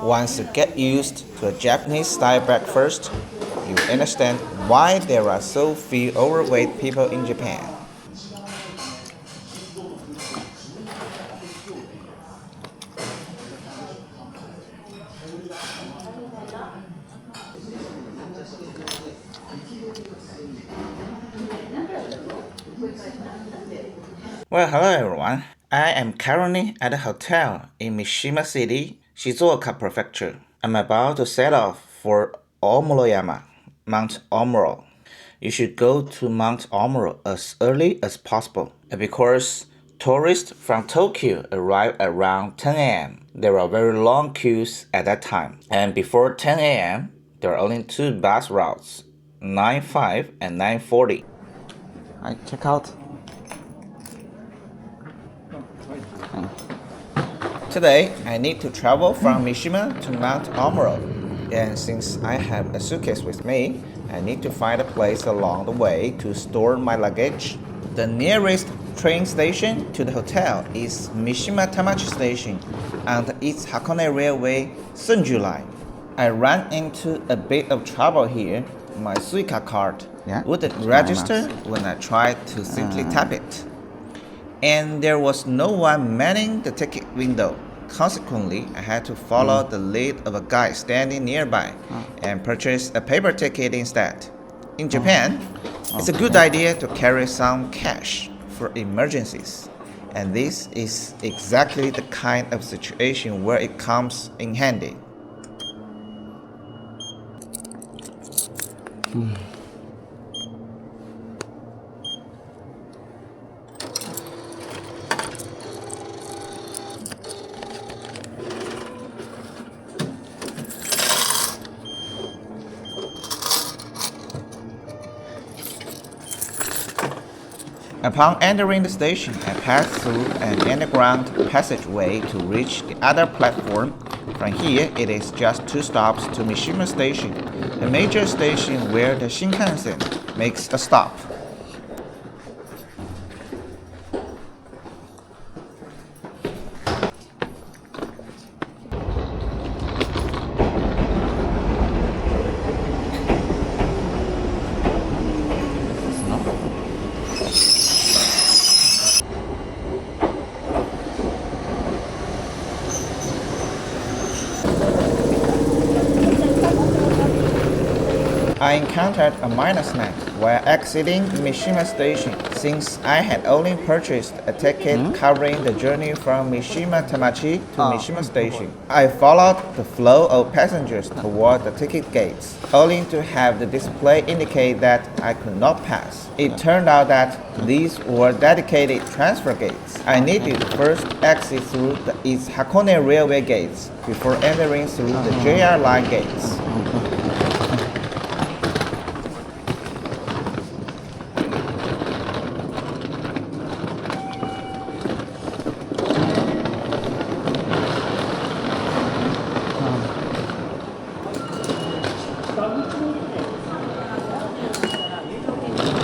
Once you get used to a Japanese-style breakfast, you understand why there are so few overweight people in Japan. Well, hello everyone. I am currently at a hotel in Mishima City, Shizuoka Prefecture. I'm about to set off for Omuro, mount.Omuro. You should go to mount.Omuro as early as possible because tourists from Tokyo arrive around 10 a.m. There are very long queues at that time. And before 10 a.m., there are only two bus routes, 9:05 and 9:40. I check out. Today, I need to travel from Mishima to mount.Omuro, and since I have a suitcase with me, I need to find a place along the way to store my luggage. The nearest train station to the hotel is Mishima Tamachi Station on the East Hakone Railway Sunju Line. I ran into a bit of trouble here. My Suica card wouldn't register when I tried to simply tap it. And there was no one manning the ticket window. Consequently, I had to follow the lead of a guy standing nearby and purchase a paper ticket instead. In Japan, it's a good idea to carry some cash for emergencies. And this is exactly the kind of situation where it comes in handy. Upon entering the station, I passed through an underground passageway to reach the other platform. From here, it is just 2 stops to Mishima Station, a major station where the Shinkansen makes a stop. I encountered a minor snag while exiting Mishima Station since I had only purchased a ticket covering the journey from Mishima Tamachi to Mishima Station. I followed the flow of passengers toward the ticket gates, only to have the display indicate that I could not pass. It turned out that these were dedicated transfer gates. I needed to first exit through the East Hakone Railway gates before entering through the JR Line gates.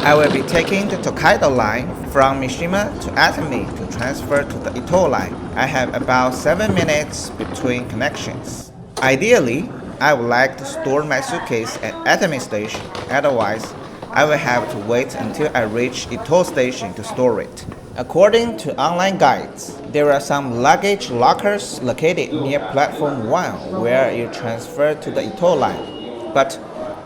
I will be taking the Tokaido line from Mishima to Atami to transfer to the Ito line. I have about 7 minutes between connections. Ideally, I would like to store my suitcase at Atami station, otherwise I will have to wait until I reach Ito station to store it. According to online guides, there are some luggage lockers located near platform 1 where you transfer to the Ito line. But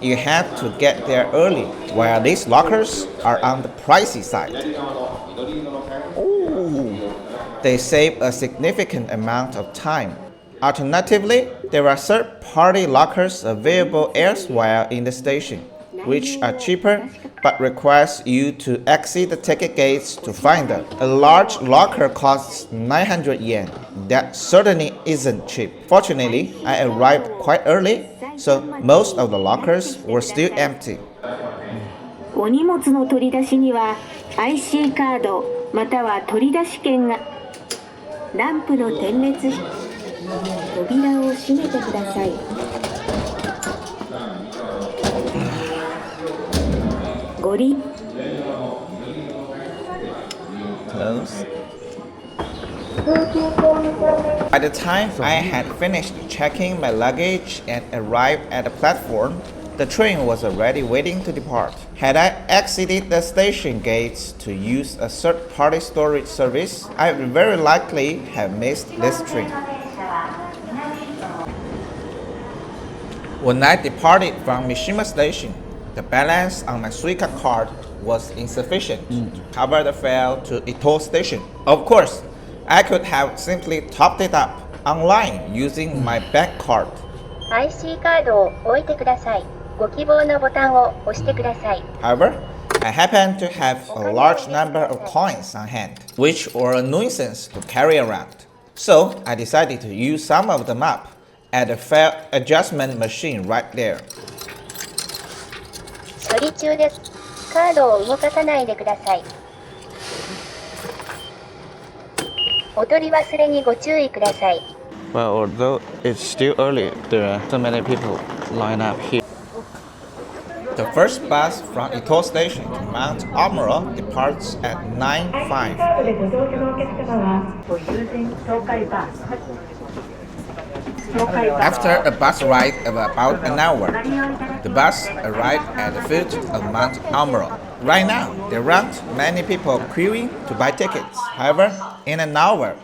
you have to get there early, while these lockers are on the pricey side. They save a significant amount of time. Alternatively, there are third-party lockers available elsewhere in the station, which are cheaper but requires you to exit the ticket gates to find them. A large locker costs 900 yen. That certainly isn't cheap. Fortunately, I arrived quite early, so most of the lockers were still empty. お荷物の取り出しには IC カードまたは取り出し券がランプの点滅扉を閉めてください。ご利 Close. By the time I had finished checking my luggage and arrived at the platform, the train was already waiting to depart. Had I exited the station gates to use a third-party storage service, I would very likely have missed this train. When I departed from Mishima Station, the balance on my Suica card was insufficient to cover the fare to Ito Station. Of course, I could have simply topped it up online using my bank card. IC カードを置いてください。ご希望のボタンを押してください。However, I happened to have a large number of coins on hand, which were a nuisance to carry around. So I decided to use some of them up at the fare adjustment machine right there. 処理中です。カードを動かさないでください。お取り忘れにご注意ください。Well, although it's still early, there are so many people lined up here. The first bus from Ito Station to mount.Omuro departs at 9:05. After a bus ride of about an hour, the bus arrived at the foot of mount.Omuro. Right now, there aren't many people queuing to buy tickets. However, in an hour,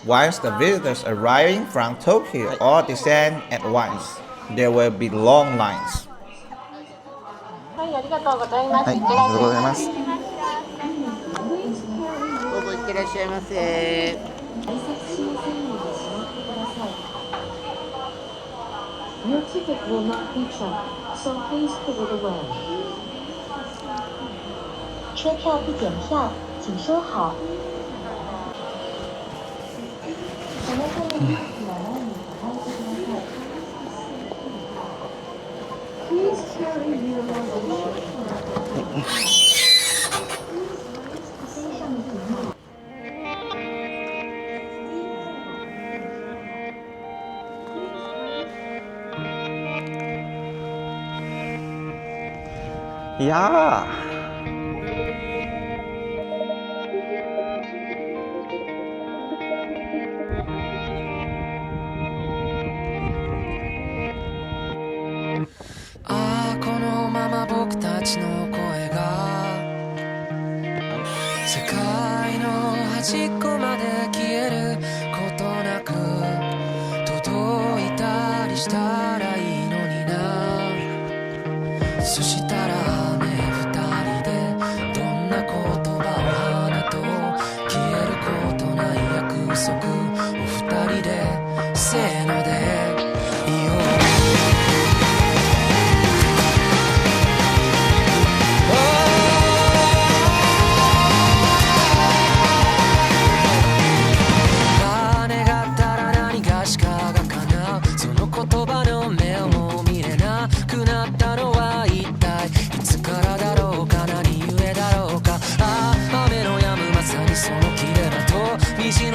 once the visitors arriving from Tokyo all descend at once, there will be long lines. はい、ありがとうございます。はい、ありがとうございます。どうぞ行ってらっしゃいませ。Your ticket will not be checked, so please put it away. 车票不检票，请收好。Please carry your luggage. いやこのまま僕たちの声が世界の端っこまで消えることなく届いたりしたらいいのにな。そしたらね、二人でどんな言葉を花と消えることない約束を二人でせーので言おう。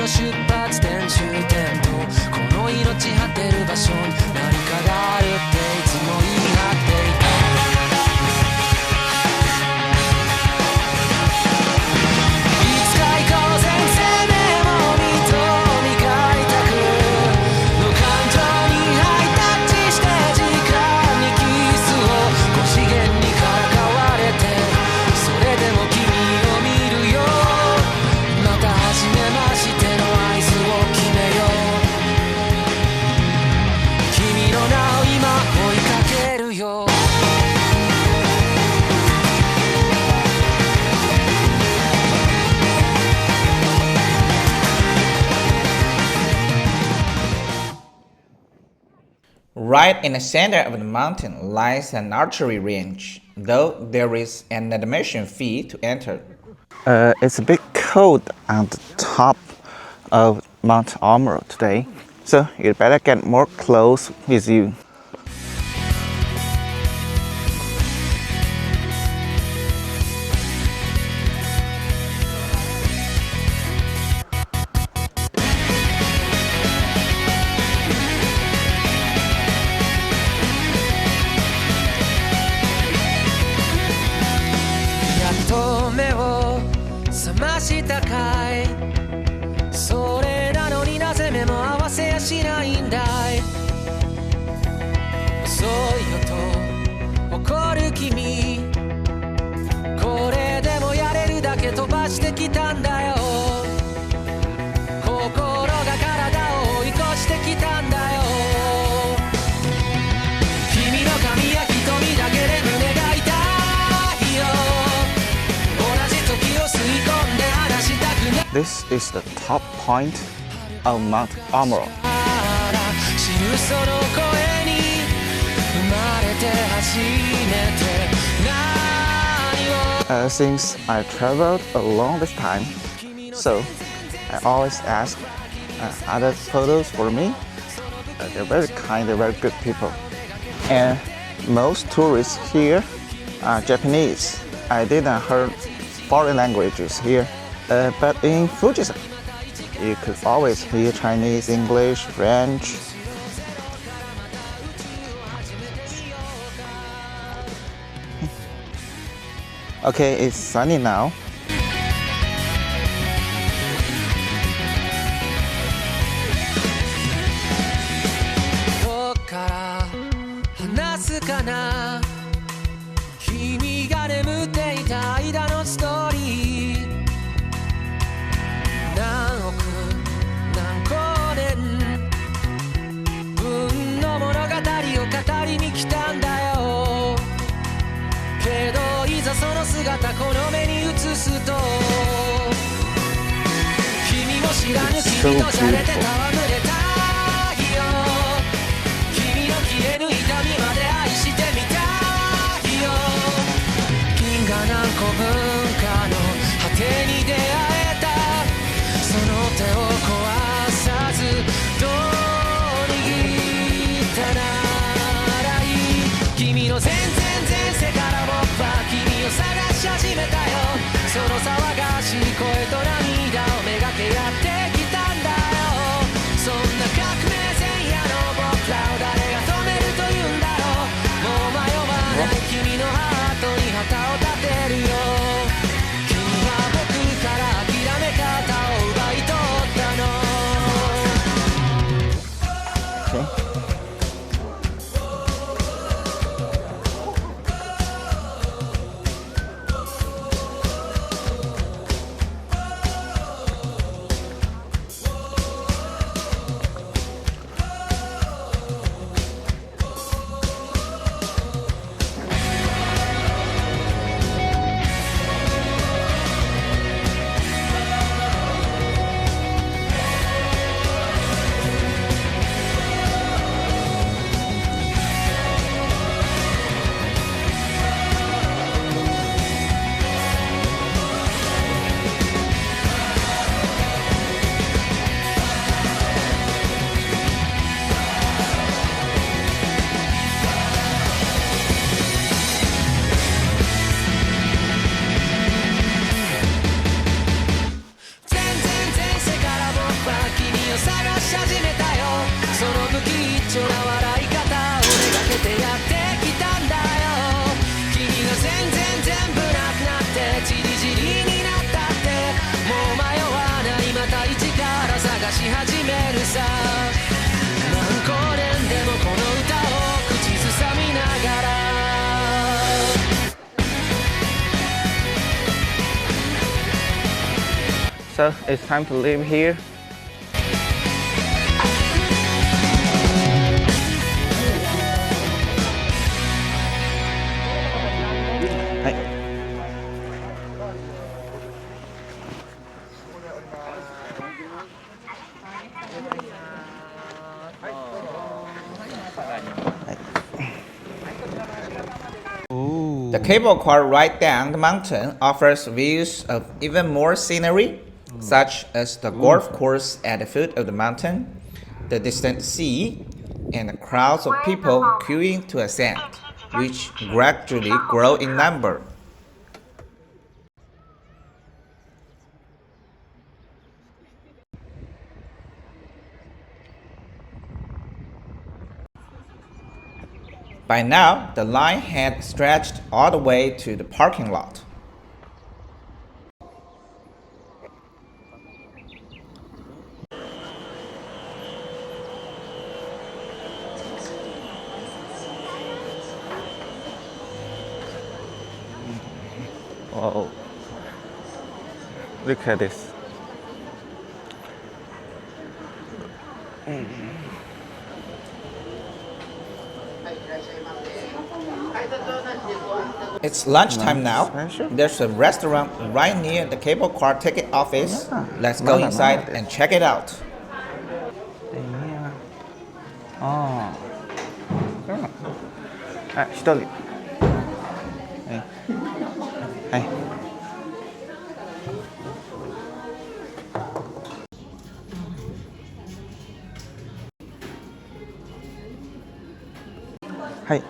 出発点終点とこの命果てる場所に何かがあるっていつも言い張っていた。いつか行こうぜ生命も身と磨いたくの感情にハイタッチして時間にキスを5次元にからかわれてそれでも君を見るよ。また初めましてRight in the center of the mountain lies an archery range, though there is an admission fee to enter. it's a bit cold on the top of mount.Omuro today, so you'd better get more clothes with you. This is the top point of Mount Omuro. 知るその声に生まれて初めて何を Since I traveled along this time, so I always ask other photos for me. They're very kind, they're very good people. And most tourists here are Japanese. I didn't hear foreign languages here, but in Fujisan, you could always hear Chinese, English, French. Okay, it's sunny now. どっから話すかな君が眠っていた間のストーリー何億何光年分の物語を語りに来たんだよけどいざその姿この目に映すと君も知らぬ君と洒落て戯れたいよ君の消えぬ痛みまで愛してみたいよ銀河何個分かの果てに出会えたその手を壊さずどう握ったならいい君の全世から僕は君を探し始めたよその騒がしい声と涙をめがけやってきたんだよそんな革命前夜の僕らを誰が止めるというんだろうもう迷わない君のハートに旗を立てるよ君は僕から諦め方を奪い取ったの Okay. So it's time to leave here. The cable car ride down the mountain offers views of even more scenery, such as the golf course at the foot of the mountain, the distant sea, and the crowds of people queuing to ascend, which gradually grow in number. By now, the line had stretched all the way to the parking lot. Wow. Look at this. It's lunchtime now. Special? There's a restaurant right near the cable car ticket office. Yeah. Let's go Banana inside this. and check it out. Yeah. Oh. Ah, 一人。はい。はい。はい。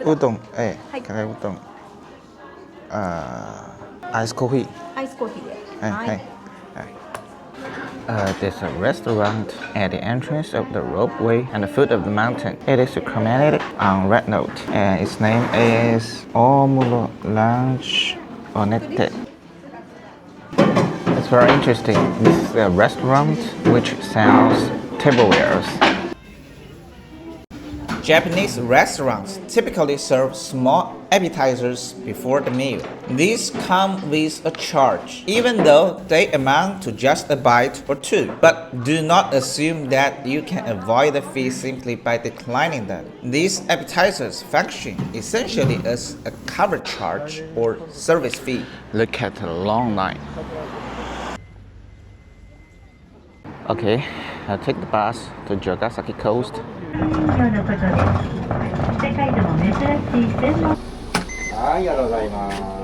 うどん、カレーうどん。アイスコーヒー。アイスコーヒーで。はい。はい。There's a restaurant at the entrance of the ropeway and the foot of the mountain. It is cremated on red note, and its name is Omuro Lunch Onete. It's very interesting. This is a restaurant which sells tablewares. Japanese restaurants typically serve small appetizers before the meal. These come with a charge, even though they amount to just a bite or two. But do not assume that you can avoid the fee simply by declining them. These appetizers function essentially as a cover charge or service fee. Look at the long line. Okay, I'll take the bus to Nagasaki Coast. はい、ありがとうございます。